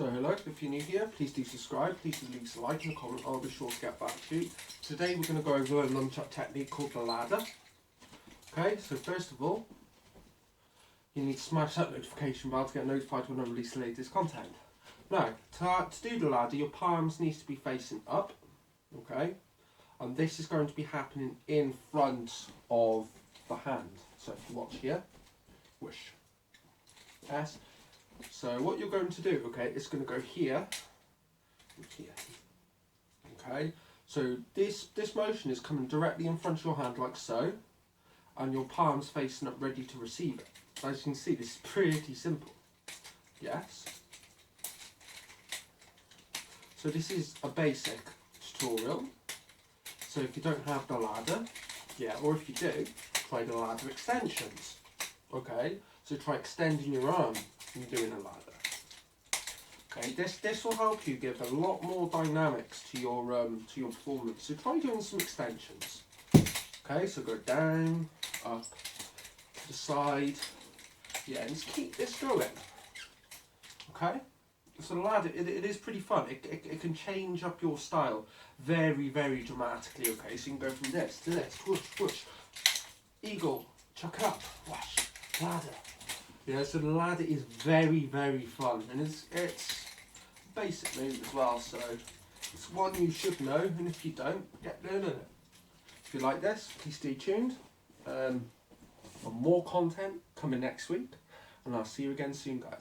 So hello, if you're new here, please do subscribe, please do leave a like and a comment, I'll be sure to get back to you. Today we're going to go over a nunchuck technique called the ladder. Okay, so first of all, you need to smash that notification bell to get notified when I release the latest content. Now, to do the ladder, your palms need to be facing up, okay? And this is going to be happening in front of the hand. So if you watch here, whoosh, yes. So what you're going to do, okay, is going to go here, here, okay. So this motion is coming directly in front of your hand like so, and your palms facing up ready to receive it. As you can see, this is pretty simple. Yes. So this is a basic tutorial. So if you don't have the ladder, yeah, or if you do, try the ladder extensions. Okay, so try extending your arm and doing a ladder. Okay, this will help you give a lot more dynamics to your performance. So try doing some extensions. Okay, so go down, up, to the side, yeah, and just keep this going. Okay, so the ladder, it is pretty fun. It can change up your style very, very dramatically. Okay, so you can go from this to this, whoosh, whoosh, eagle, chuck up, whoosh, ladder. Yeah, so the ladder is very, very fun, and it's basic move as well, so it's one you should know, and if you don't, get learning it. If you like this, please stay tuned for more content coming next week, and I'll see you again soon, guys.